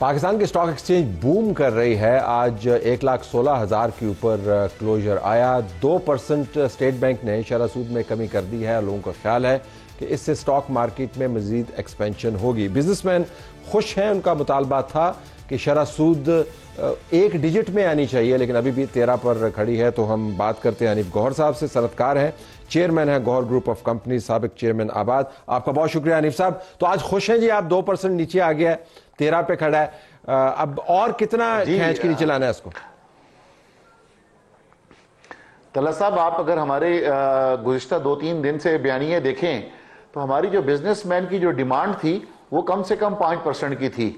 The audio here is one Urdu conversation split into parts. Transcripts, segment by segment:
پاکستان کی اسٹاک ایکسچینج بوم کر رہی ہے. آج 1,16,000 کے اوپر کلوجر آیا. 2% اسٹیٹ بینک نے شرح سود میں کمی کر دی ہے. لوگوں کا خیال ہے کہ اس سے اسٹاک مارکیٹ میں مزید ایکسپینشن ہوگی. بزنس مین خوش ہیں. ان کا مطالبہ تھا کہ شرح سود 1 ڈیجٹ میں آنی چاہیے، لیکن ابھی بھی 13 پر کھڑی ہے. تو ہم بات کرتے ہیں حنیف گوہر صاحب سے. صنعت کار ہیں، چیئرمین ہیں گوہر گروپ آف کمپنیز، سابق چیئرمین آباد. آپ کا بہت شکریہ حنیف صاحب. تو آج خوش ہیں جی آپ؟ 2% نیچے آ گیا ہے، 13 پہ کھڑا ہے. اب اور کتنا کھینچ کے نیچے لانا ہے اس کو؟ طلعت صاحب، آپ اگر ہمارے گزشتہ 2-3 دن سے بیانیے دیکھیں تو ہماری جو بزنس مین کی جو ڈیمانڈ تھی وہ کم سے کم 5% کی تھی.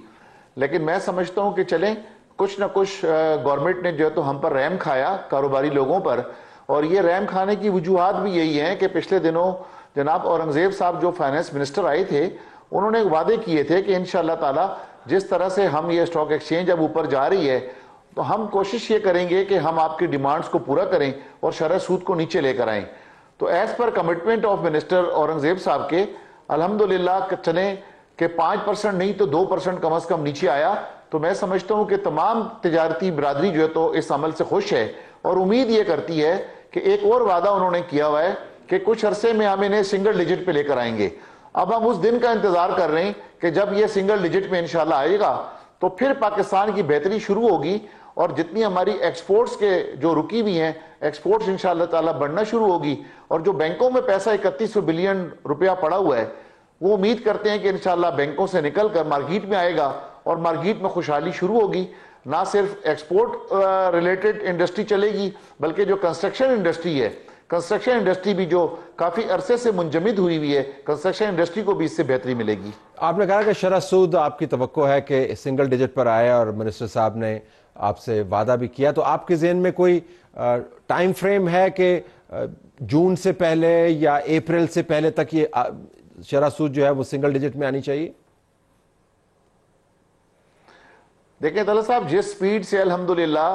لیکن میں سمجھتا ہوں کہ چلیں کچھ نہ کچھ گورنمنٹ نے جو ہے تو ہم پر رحم کھایا، کاروباری لوگوں پر. اور یہ رحم کھانے کی وجوہات بھی یہی ہیں کہ پچھلے دنوں جناب اورنگزیب صاحب جو فائنانس منسٹر آئے تھے، انہوں نے وعدے کیے تھے کہ انشاءاللہ تعالی جس طرح سے ہم یہ اسٹاک ایکسچینج اب اوپر جا رہی ہے تو ہم کوشش یہ کریں گے کہ ہم آپ کی ڈیمانڈز کو پورا کریں اور شرح سود کو نیچے لے کر آئیں. تو as per commitment of minister Aurangzeb صاحب کے الحمدللہ چلیں کہ 5% نہیں تو 2% کم از کم نیچے آیا. تو میں سمجھتا ہوں کہ تمام تجارتی برادری جو ہے تو اس عمل سے خوش ہے اور امید یہ کرتی ہے کہ ایک اور وعدہ انہوں نے کیا ہوا ہے کہ کچھ عرصے میں ہم انہیں سنگل ڈیجٹ پہ لے کر آئیں گے. اب ہم اس دن کا انتظار کر رہے ہیں کہ جب یہ سنگل ڈیجٹ میں انشاءاللہ آئے گا تو پھر پاکستان کی بہتری شروع ہوگی اور جتنی ہماری ایکسپورٹس کے جو رکی ہوئی ہیں ایکسپورٹس انشاءاللہ تعالی بڑھنا شروع ہوگی. اور جو بینکوں میں پیسہ 3100 بلین روپیہ پڑا ہوا ہے وہ امید کرتے ہیں کہ انشاءاللہ بینکوں سے نکل کر مارکیٹ میں آئے گا اور مارکیٹ میں خوشحالی شروع ہوگی. نہ صرف ایکسپورٹ ریلیٹڈ انڈسٹری چلے گی بلکہ جو کنسٹرکشن انڈسٹری ہے، کنسٹرکشن انڈسٹری بھی جو کافی عرصے سے منجمد ہوئی ہے، کنسٹرکشن انڈسٹری کو بھی اس سے بہتری ملے گی. آپ نے کہا کہ شرح سود آپ کی توقع ہے کہ سنگل ڈیجٹ پر آئے اور منسٹر صاحب نے آپ سے وعدہ بھی کیا. تو آپ کے ذہن میں کوئی ٹائم فریم ہے کہ جون سے پہلے یا اپریل سے پہلے تک یہ شرح سود جو ہے وہ سنگل ڈیجٹ میں آنی چاہیے؟ دیکھیں طلعت صاحب، جس سپیڈ سے الحمدللہ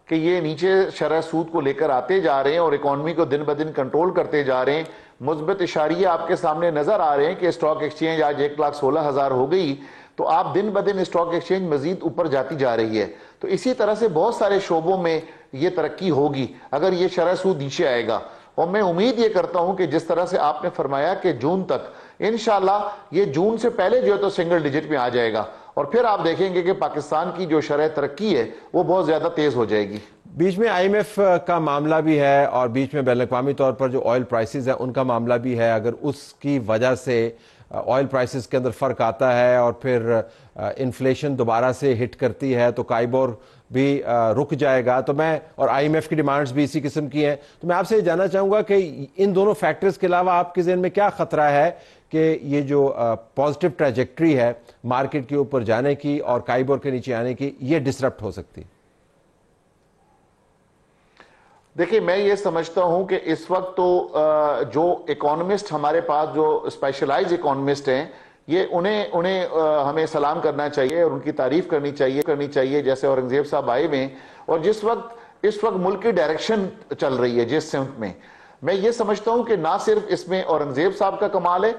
کہ یہ نیچے شرح سود کو لے کر آتے جا رہے ہیں اور اکانومی کو دن بدن کنٹرول کرتے جا رہے ہیں، مثبت اشاریہ آپ کے سامنے نظر آ رہے ہیں کہ اسٹاک ایکسچینج آج 1,16,000 ہو گئی تو آپ دن بدن اسٹاک ایکسچینج مزید اوپر جاتی جا رہی ہے. تو اسی طرح سے بہت سارے شعبوں میں یہ ترقی ہوگی اگر یہ شرح سود نیچے آئے گا. اور میں امید یہ کرتا ہوں کہ جس طرح سے آپ نے فرمایا کہ جون تک انشاءاللہ یہ جون سے پہلے جو ہے تو سنگل ڈیجٹ میں آ جائے گا اور پھر آپ دیکھیں گے کہ پاکستان کی جو شرح ترقی ہے وہ بہت زیادہ تیز ہو جائے گی. بیچ میں IMF کا معاملہ بھی ہے اور بیچ میں بین الاقوامی طور پر جو آئل پرائسز ہیں ان کا معاملہ بھی ہے. اگر اس کی وجہ سے آئل پرائسز کے اندر فرق آتا ہے اور پھر انفلیشن دوبارہ سے ہٹ کرتی ہے تو کائبور بھی رک جائے گا. تو میں اور IMF کی ڈیمانڈز بھی اسی قسم کی ہیں. تو میں آپ سے جاننا چاہوں گا کہ ان دونوں فیکٹرز کے علاوہ آپ کے ذہن میں کیا خطرہ ہے کہ یہ جو پازیٹیو ٹریجیکٹری ہے مارکیٹ کے اوپر جانے کی اور کائبور کے نیچے آنے کی، یہ ڈسرپٹ ہو سکتی؟ دیکھیں میں یہ سمجھتا ہوں کہ اس وقت تو جو اکانومسٹ ہمارے پاس جو اسپیشلائز اکانومسٹ ہیں یہ انہیں ہمیں سلام کرنا چاہیے اور ان کی تعریف کرنی چاہیے جیسے اورنگزیب صاحب آئے ہوئے ہیں. اور اس وقت ملک کی ڈائریکشن چل رہی ہے جس سمت میں یہ سمجھتا ہوں کہ نہ صرف اس میں اورنگزیب صاحب کا کمال ہے.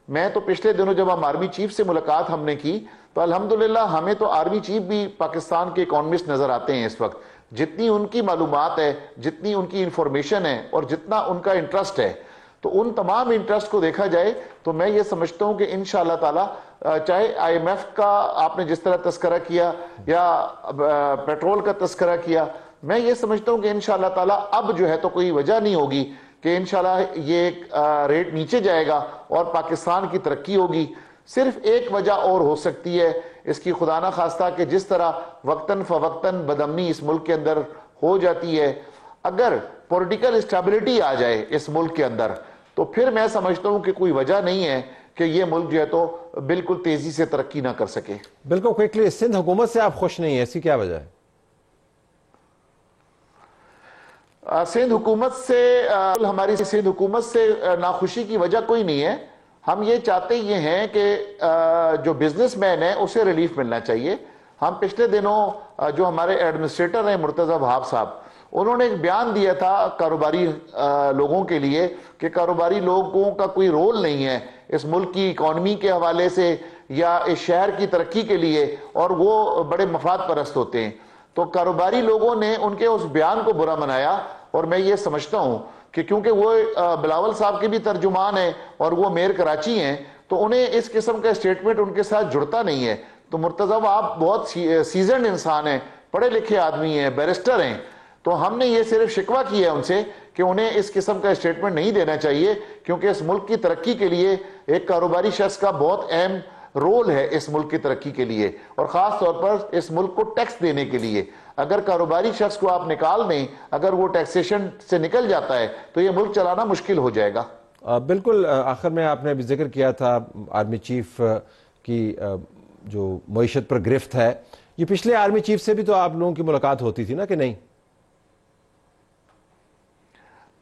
میں تو پچھلے دنوں جب ہم آرمی چیف سے ملاقات ہم نے کی تو الحمدللہ ہمیں تو آرمی چیف بھی پاکستان کے اکانومسٹ نظر آتے ہیں اس وقت. جتنی ان کی معلومات ہے، جتنی ان کی انفارمیشن ہے اور جتنا ان کا انٹرسٹ ہے، تو ان تمام انٹرسٹ کو دیکھا جائے تو میں یہ سمجھتا ہوں کہ انشاءاللہ تعالی چاہے IMF کا آپ نے جس طرح تذکرہ کیا یا پیٹرول کا تذکرہ کیا، میں یہ سمجھتا ہوں کہ انشاءاللہ تعالی اب جو ہے تو کوئی وجہ نہیں ہوگی کہ انشاءاللہ یہ ریٹ نیچے جائے گا اور پاکستان کی ترقی ہوگی. صرف ایک وجہ اور ہو سکتی ہے اس کی، خدا نہ خواستہ کہ جس طرح وقتاً فوقتاً بدامنی اس ملک کے اندر ہو جاتی ہے، اگر پولیٹیکل اسٹیبلٹی آ جائے اس ملک کے اندر تو پھر میں سمجھتا ہوں کہ کوئی وجہ نہیں ہے کہ یہ ملک جو ہے تو بالکل تیزی سے ترقی نہ کر سکے. بالکل کوئکلی، سندھ حکومت سے آپ خوش نہیں ہیں، اس کی کیا وجہ ہے؟ سندھ حکومت سے ہماری سندھ حکومت سے ناخوشی کی وجہ کوئی نہیں ہے. ہم یہ چاہتے یہ ہیں کہ جو بزنس مین ہے اسے ریلیف ملنا چاہیے. ہم پچھلے دنوں جو ہمارے ایڈمنسٹریٹر ہیں مرتضی وہاب صاحب، انہوں نے ایک بیان دیا تھا کاروباری لوگوں کے لیے کہ کاروباری لوگوں کا کوئی رول نہیں ہے اس ملک کی اکانومی کے حوالے سے یا اس شہر کی ترقی کے لیے، اور وہ بڑے مفاد پرست ہوتے ہیں. تو کاروباری لوگوں نے ان کے اس بیان کو برا منایا، اور میں یہ سمجھتا ہوں کہ کیونکہ وہ بلاول صاحب کے بھی ترجمان ہیں اور وہ میئر کراچی ہیں، تو انہیں اس قسم کا اسٹیٹمنٹ ان کے ساتھ جڑتا نہیں ہے. تو مرتضی آپ بہت سیزنڈ انسان ہیں، پڑھے لکھے آدمی ہیں، بیرسٹر ہیں، تو ہم نے یہ صرف شکوہ کیا ہے ان سے کہ انہیں اس قسم کا اسٹیٹمنٹ نہیں دینا چاہیے، کیونکہ اس ملک کی ترقی کے لیے ایک کاروباری شخص کا بہت اہم رول ہے اس ملک کی ترقی کے لیے، اور خاص طور پر اس ملک کو ٹیکس دینے کے لیے. اگر کاروباری شخص کو آپ نکال دیں، اگر وہ ٹیکسیشن سے نکل جاتا ہے تو یہ ملک چلانا مشکل ہو جائے گا. بالکل. آخر میں آپ نے ابھی ذکر کیا تھا آرمی چیف کی جو معیشت پر گرفت ہے، یہ پچھلے آرمی چیف سے بھی تو آپ لوگوں کی ملاقات ہوتی تھی نا کہ نہیں؟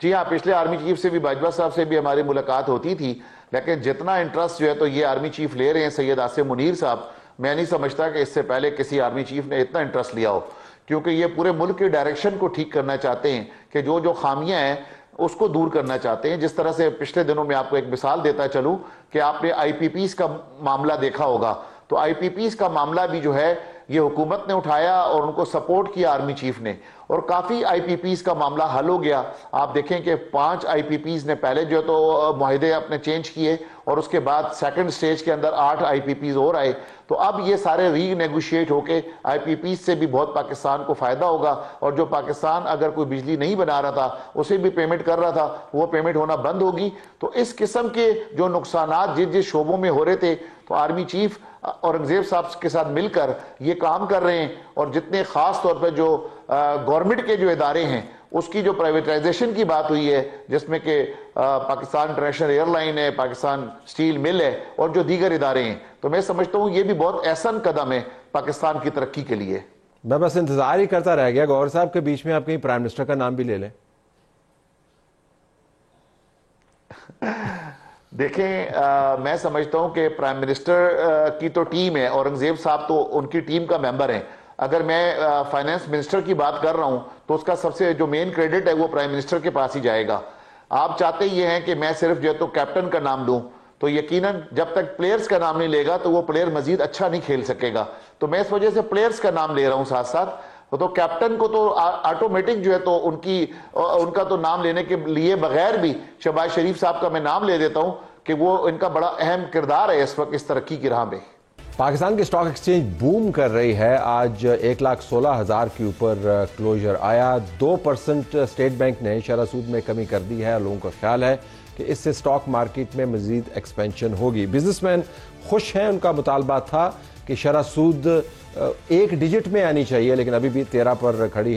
جی ہاں، پچھلے آرمی چیف سے بھی، باجوہ صاحب سے بھی ہماری ملاقات ہوتی تھی، لیکن جتنا انٹرسٹ جو ہے تو یہ آرمی چیف لے رہے ہیں سید عاصم منیر صاحب، میں نہیں سمجھتا کہ اس سے پہلے کسی آرمی چیف نے اتنا انٹرسٹ لیا ہو، کیونکہ یہ پورے ملک کے ڈائریکشن کو ٹھیک کرنا چاہتے ہیں، کہ جو خامیاں ہیں اس کو دور کرنا چاہتے ہیں. جس طرح سے پچھلے دنوں میں آپ کو ایک مثال دیتا چلوں کہ آپ نے آئی پی پیز کا معاملہ دیکھا ہوگا، تو آئی پی پیز کا معاملہ بھی جو ہے یہ حکومت نے اٹھایا اور ان کو سپورٹ کیا آرمی چیف نے، اور کافی آئی پی پیز کا معاملہ حل ہو گیا. آپ دیکھیں کہ 5 آئی پی پیز نے پہلے جو تو معاہدے اپنے چینج کیے، اور اس کے بعد سیکنڈ سٹیج کے اندر 8 آئی پی پیز اور آئے. تو اب یہ سارے ری نیگوشیٹ ہو کے آئی پی پیز سے بھی بہت پاکستان کو فائدہ ہوگا، اور جو پاکستان اگر کوئی بجلی نہیں بنا رہا تھا اسے بھی پیمنٹ کر رہا تھا، وہ پیمنٹ ہونا بند ہوگی. تو اس قسم کے جو نقصانات جس شعبوں میں ہو رہے تھے، تو آرمی چیف اورنگزیب صاحب کے ساتھ مل کر یہ کام کر رہے ہیں. اور جتنے خاص طور پر جو گورنمنٹ کے جو ادارے ہیں اس کی جو پرائیویٹائزیشن کی بات ہوئی ہے، جس میں کہ پاکستان انٹرنیشنل ایئر لائن ہے، پاکستان سٹیل مل ہے، اور جو دیگر ادارے ہیں، تو میں سمجھتا ہوں یہ بھی بہت احسن قدم ہے پاکستان کی ترقی کے لیے. میں بس انتظار ہی کرتا رہ گیا گور صاحب کے بیچ میں آپ کہیں پرائم منسٹر کا نام بھی لے لیں. دیکھیں، میں سمجھتا ہوں کہ پرائم منسٹر کی تو ٹیم ہے، اورنگزیب صاحب تو ان کی ٹیم کا ممبر ہیں. اگر میں فائنانس منسٹر کی بات کر رہا ہوں تو اس کا سب سے جو مین کریڈٹ ہے وہ پرائم منسٹر کے پاس ہی جائے گا. آپ چاہتے یہ ہیں کہ میں صرف جو ہے تو کیپٹن کا نام لوں، تو یقیناً جب تک پلیئرز کا نام نہیں لے گا تو وہ پلیئر مزید اچھا نہیں کھیل سکے گا. تو میں اس وجہ سے پلیئرز کا نام لے رہا ہوں ساتھ ساتھ. تو کیپٹن کو تو آٹومیٹک جو ہے تو ان کا تو نام لینے کے لیے بغیر بھی شہباز شریف صاحب کا میں نام لے دیتا ہوں کہ وہ ان کا بڑا اہم کردار ہے اس وقت اس ترقی کی راہ میں. پاکستان کی اسٹاک ایکسچینج بوم کر رہی ہے. آج 1,16,000 کے اوپر کلوجر آیا. 2% اسٹیٹ بینک نے شرح سود میں کمی کر دی ہے. لوگوں کا خیال ہے کہ اس سے اسٹاک مارکیٹ میں مزید ایکسپینشن ہوگی. بزنس مین خوش ہیں. ان کا مطالبہ تھا کہ شرح سود 1 ڈیجٹ میں آنی چاہیے، لیکن ابھی بھی 13 پر کھڑی ہے.